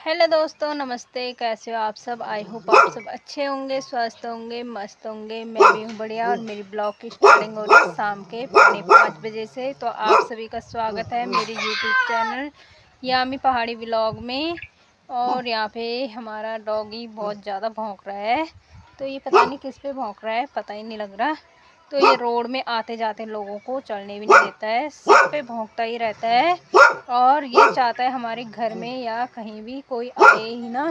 Hello दोस्तों, नमस्ते। कैसे हो आप सब? आई होप आप सब अच्छे होंगे, स्वस्थ होंगे, मस्त होंगे। मैं भी हूँ बढ़िया। और मेरी ब्लॉग की स्टार्टिंग हो रही है शाम के 4:45 बजे से। तो आप सभी का स्वागत है मेरे यूट्यूब चैनल यामी पहाड़ी व्लॉग में। और यहाँ पे हमारा डॉगी बहुत ज़्यादा भौंक रहा है। तो ये पता नहीं किस पे भौंक रहा है, पता ही नहीं लग रहा। तो ये रोड में आते जाते लोगों को चलने भी नहीं देता है, सब पे भौंकता ही रहता है। और ये चाहता है हमारे घर में या कहीं भी कोई आए ही ना।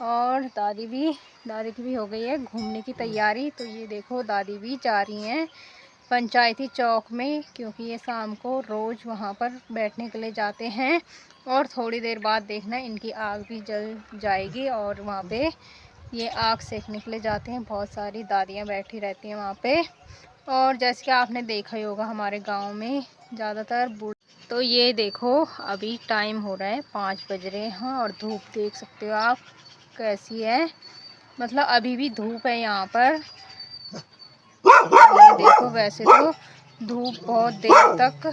और दादी की भी हो गई है घूमने की तैयारी। तो ये देखो दादी भी जा रही हैं पंचायती चौक में, क्योंकि ये शाम को रोज़ वहाँ पर बैठने के लिए जाते हैं। और थोड़ी देर बाद देखना इनकी आग भी जल जाएगी और वहाँ पे ये आग सेकने के लिए जाते हैं। बहुत सारी दादियाँ बैठी रहती हैं वहाँ पे। और जैसे कि आपने देखा ही होगा हमारे गांव में ज़्यादातर तो ये देखो अभी टाइम हो रहा है 5 बज रहे हैं और धूप देख सकते हो आप कैसी है। मतलब अभी भी धूप है यहाँ पर। ये देखो, वैसे तो धूप बहुत देर तक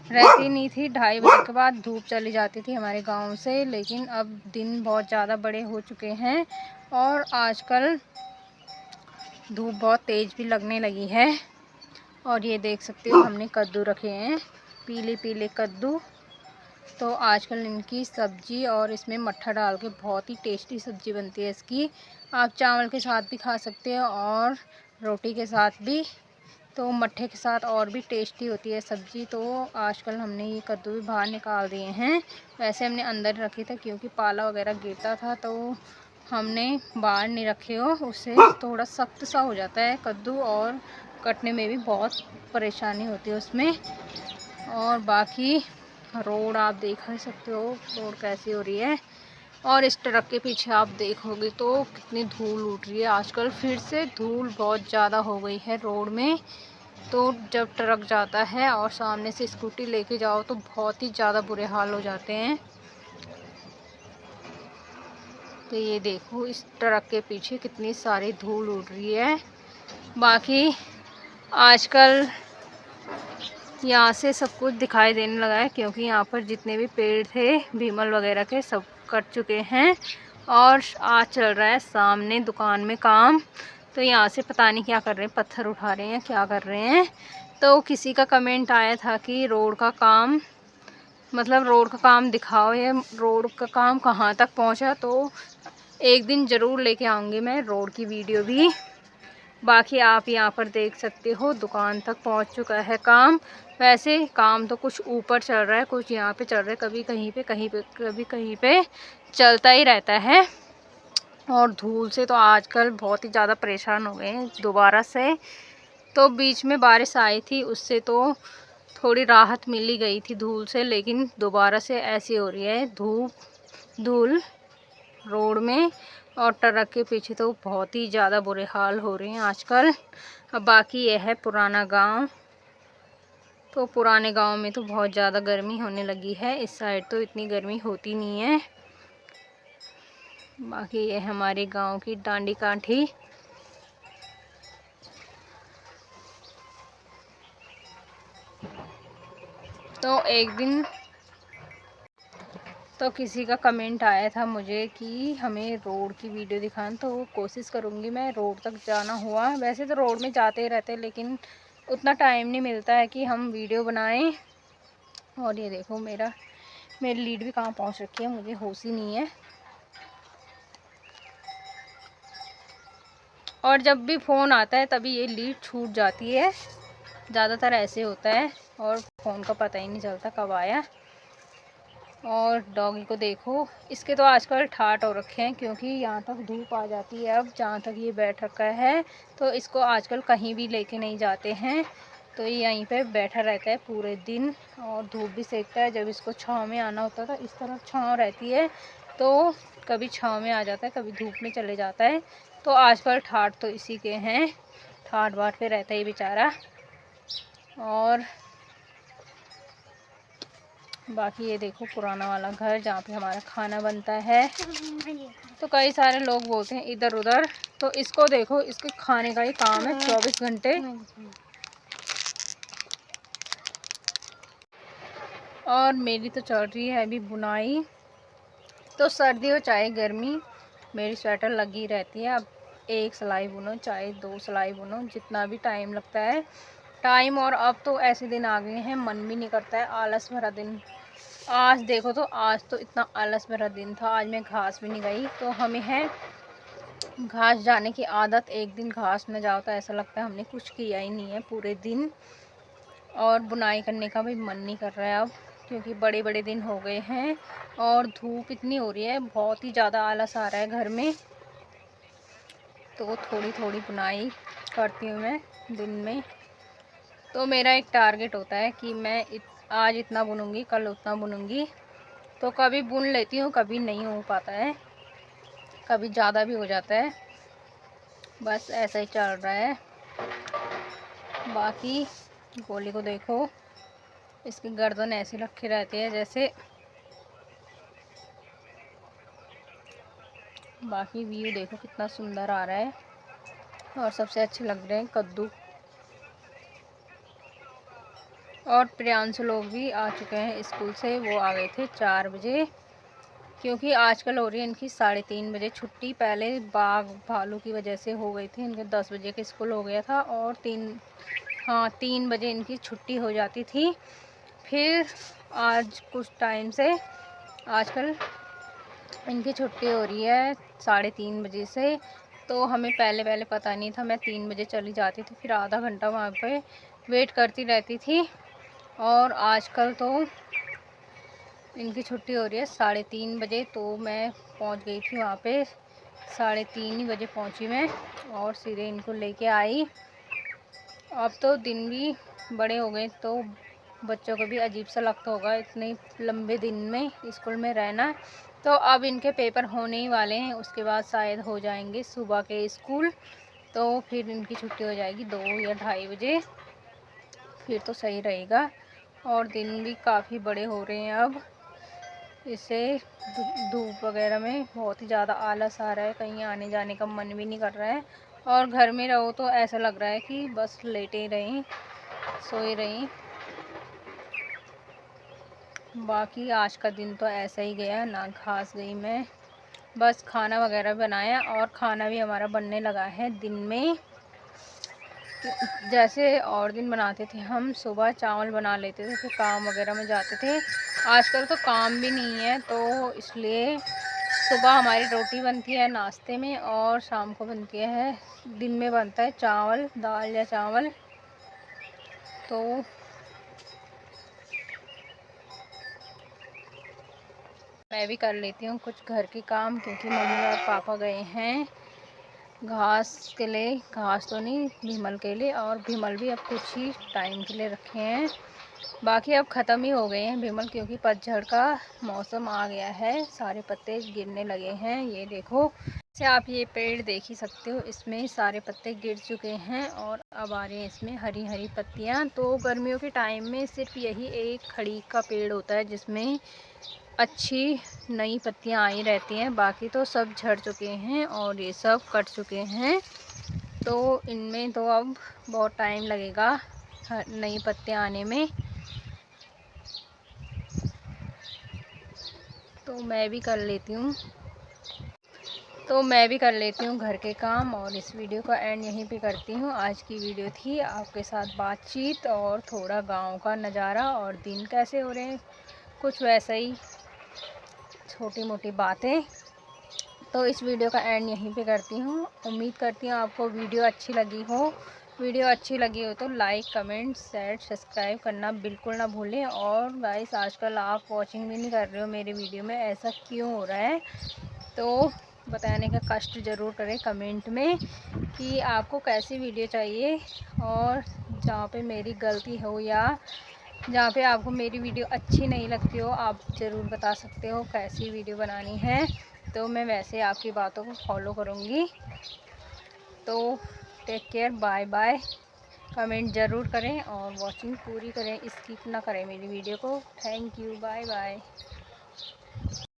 रहती नहीं थी, 2:30 बजे के बाद धूप चली जाती थी हमारे गांव से। लेकिन अब दिन बहुत ज़्यादा बड़े हो चुके हैं और आजकल धूप बहुत तेज़ भी लगने लगी है। और ये देख सकते हो हमने कद्दू रखे हैं, पीले पीले कद्दू। तो आजकल इनकी सब्ज़ी और इसमें मट्ठा डाल के बहुत ही टेस्टी सब्ज़ी बनती है इसकी। आप चावल के साथ भी खा सकते हो और रोटी के साथ भी। तो मट्ठे के साथ और भी टेस्टी होती है सब्ज़ी। तो आजकल हमने ये कद्दू भी बाहर निकाल दिए हैं। वैसे हमने अंदर रखे थे क्योंकि पाला वगैरह गिरता था, तो हमने बाहर नहीं रखे हो, उससे थोड़ा सख्त सा हो जाता है कद्दू और कटने में भी बहुत परेशानी होती है उसमें। और बाकी रोड आप देख ही सकते हो रोड कैसी हो रही है। और इस ट्रक के पीछे आप देखोगे तो कितनी धूल उड़ रही है। आजकल फिर से धूल बहुत ज़्यादा हो गई है रोड में। तो जब ट्रक जाता है और सामने से स्कूटी लेके जाओ तो बहुत ही ज़्यादा बुरे हाल हो जाते हैं। तो ये देखो इस ट्रक के पीछे कितनी सारी धूल उड़ रही है। बाकी आजकल यहाँ से सब कुछ दिखाई देने लगा है क्योंकि यहाँ पर जितने भी पेड़ थे भीमल वगैरह के सब कट चुके हैं। और आज चल रहा है सामने दुकान में काम। तो यहाँ से पता नहीं क्या कर रहे हैं, पत्थर उठा रहे हैं, क्या कर रहे हैं। तो किसी का कमेंट आया था कि रोड का काम, मतलब रोड का काम दिखाओ, या रोड का काम कहाँ तक पहुँचा। तो एक दिन ज़रूर लेके आऊँगी मैं रोड की वीडियो भी। बाकी आप यहाँ पर देख सकते हो दुकान तक पहुँच चुका है काम। वैसे काम तो कुछ ऊपर चल रहा है, कुछ यहाँ पे चल रहा है, कभी कहीं पे कभी कहीं पे चलता ही रहता है। और धूल से तो आजकल बहुत ही ज़्यादा परेशान हो गए हैं दोबारा से। तो बीच में बारिश आई थी, उससे तो थोड़ी राहत मिल ही गई थी धूल से, लेकिन दोबारा से ऐसी हो रही है धूल रोड में। और ट्रक के पीछे तो बहुत ही ज़्यादा बुरे हाल हो रहे हैं आजकल। अब बाकी यह है पुराना गांव। तो पुराने गांव में तो बहुत ज़्यादा गर्मी होने लगी है, इस साइड तो इतनी गर्मी होती नहीं है। बाकी ये हमारे गांव की डांडी काठी। तो एक दिन तो किसी का कमेंट आया था मुझे कि हमें रोड की वीडियो दिखाना, तो कोशिश करूँगी मैं। रोड तक जाना हुआ, वैसे तो रोड में जाते ही रहते लेकिन उतना टाइम नहीं मिलता है कि हम वीडियो बनाएं। और ये देखो मेरी लीड भी कहाँ पहुँच रखी है, मुझे होश ही नहीं है। और जब भी फ़ोन आता है तभी ये लीड छूट जाती है, ज़्यादातर ऐसे होता है। और फ़ोन का पता ही नहीं चलता कब आया। और डॉगी को देखो, इसके तो आजकल ठाट हो रखे हैं क्योंकि यहाँ तक धूप आ जाती है। अब जहाँ तक ये बैठ रखा है तो इसको आजकल कहीं भी लेके नहीं जाते हैं। तो ये यहीं पे बैठा रहता है पूरे दिन और धूप भी सेकता है। जब इसको छाँव में आना होता था, इस तरफ छाँव रहती है तो कभी छाँव में आ जाता है, कभी धूप में चले जाता है। तो आजकल ठाट तो इसी के हैं, ठाट बाट पे रहता है बेचारा। और बाकी ये देखो पुराना वाला घर जहाँ पे हमारा खाना बनता है। तो कई सारे लोग बोलते हैं इधर उधर, तो इसको देखो, इसके खाने का ही काम है 24 घंटे। और मेरी तो चल रही है अभी बुनाई। तो सर्दी हो चाहे गर्मी, मेरी स्वेटर लगी रहती है। अब एक सिलाई बुनो चाहे 2 सिलाई बुनो, जितना भी टाइम लगता है टाइम। और अब तो ऐसे दिन आ गए हैं मन भी नहीं करता है, आलस भरा दिन। आज देखो तो आज तो इतना आलस भरा दिन था, आज मैं घास भी नहीं गई। तो हमें है घास जाने की आदत, एक दिन घास न जाओ तो ऐसा लगता है हमने कुछ किया ही नहीं है पूरे दिन। और बुनाई करने का भी मन नहीं कर रहा है अब, क्योंकि बड़े बड़े दिन हो गए हैं और धूप इतनी हो रही है, बहुत ही ज़्यादा आलस आ रहा है घर में। तो थोड़ी थोड़ी बुनाई करती हूँ मैं दिन में। तो मेरा एक टारगेट होता है कि मैं आज इतना बुनूंगी, कल उतना बुनूंगी। तो कभी बुन लेती हूँ, कभी नहीं हो पाता है, कभी ज़्यादा भी हो जाता है। बस ऐसा ही चल रहा है। बाकी गोली को देखो, इसकी गर्दन ऐसी रखी रहती है जैसे। बाकी व्यू देखो कितना सुंदर आ रहा है। और सबसे अच्छे लग रहे हैं कद्दू। और प्रियांशु लोग भी आ चुके हैं स्कूल से, वो आ गए थे 4 बजे, क्योंकि आजकल हो रही है इनकी 3:30 बजे छुट्टी। पहले बाघ भालू की वजह से हो गई थी, इनके 10 बजे के स्कूल हो गया था और 3 बजे इनकी छुट्टी हो जाती थी। फिर आज कुछ टाइम से आजकल इनकी छुट्टी हो रही है 3:30 बजे से। तो हमें पहले पता नहीं था, मैं 3 बजे चली जाती थी, फिर आधा घंटा वहाँ पे वेट करती रहती थी। और आजकल तो इनकी छुट्टी हो रही है 3:30 बजे। तो मैं पहुँच गई थी वहाँ पे, 3:30 ही बजे पहुँची मैं और सीधे इनको लेके आई। अब तो दिन भी बड़े हो गए, तो बच्चों को भी अजीब सा लगता होगा इतने लंबे दिन में स्कूल में रहना। तो अब इनके पेपर होने ही वाले हैं, उसके बाद शायद हो जाएंगे सुबह के स्कूल। तो फिर इनकी छुट्टी हो जाएगी 2 या 2:30 बजे, फिर तो सही रहेगा। और दिन भी काफ़ी बड़े हो रहे हैं अब, इससे धूप वगैरह में बहुत ही ज़्यादा आलस आ रहा है, कहीं आने जाने का मन भी नहीं कर रहा है। और घर में रहो तो ऐसा लग रहा है कि बस लेटे रहें, सोए रहें। बाकी आज का दिन तो ऐसा ही गया, ना घास गई मैं, बस खाना वगैरह बनाया। और खाना भी हमारा बनने लगा है दिन में। जैसे और दिन बनाते थे हम, सुबह चावल बना लेते थे फिर काम वगैरह में जाते थे। आजकल तो काम भी नहीं है, तो इसलिए सुबह हमारी रोटी बनती है नाश्ते में और शाम को बनती है, दिन में बनता है चावल, दाल या चावल। तो मैं भी कर लेती हूँ कुछ घर के काम, क्योंकि मम्मी और पापा गए हैं घास के लिए। घास तो नहीं, भीमल के लिए। और भीमल भी अब कुछ ही टाइम के लिए रखे हैं, बाकी अब ख़त्म ही हो गए हैं भीमल, क्योंकि पतझड़ का मौसम आ गया है, सारे पत्ते गिरने लगे हैं। ये देखो, से आप ये पेड़ देख ही सकते हो, इसमें सारे पत्ते गिर चुके हैं और अब आ रहे हैं इसमें हरी हरी पत्तियां। तो गर्मियों के टाइम में सिर्फ यही एक खड़ी का पेड़ होता है जिसमें अच्छी नई पत्तियां आई रहती हैं, बाकी तो सब झड़ चुके हैं और ये सब कट चुके हैं। तो इनमें तो अब बहुत टाइम लगेगा नई पत्तियां आने में। तो मैं भी कर लेती हूँ घर के काम, और इस वीडियो का एंड यहीं पे करती हूँ। आज की वीडियो थी आपके साथ बातचीत और थोड़ा गांव का नज़ारा, और दिन कैसे हो रहे हैं कुछ वैसा ही, छोटी मोटी बातें। तो इस वीडियो का एंड यहीं पे करती हूँ। उम्मीद करती हूँ आपको वीडियो अच्छी लगी हो। वीडियो अच्छी लगी हो तो लाइक, कमेंट, शेयर, सब्सक्राइब करना बिल्कुल ना भूलें। और गाइस, आजकल आप वॉचिंग भी नहीं कर रहे हो मेरे वीडियो में, ऐसा क्यों हो रहा है? तो बताने का कष्ट ज़रूर करें कमेंट में कि आपको कैसी वीडियो चाहिए, और जहाँ पे मेरी गलती हो या जहाँ पे आपको मेरी वीडियो अच्छी नहीं लगती हो, आप ज़रूर बता सकते हो कैसी वीडियो बनानी है। तो मैं वैसे आपकी बातों को फॉलो करूँगी। तो take care, bye bye. Comment ज़रूर करें और वॉचिंग पूरी करें, स्किप ना करें मेरी वीडियो को। Thank you, bye bye.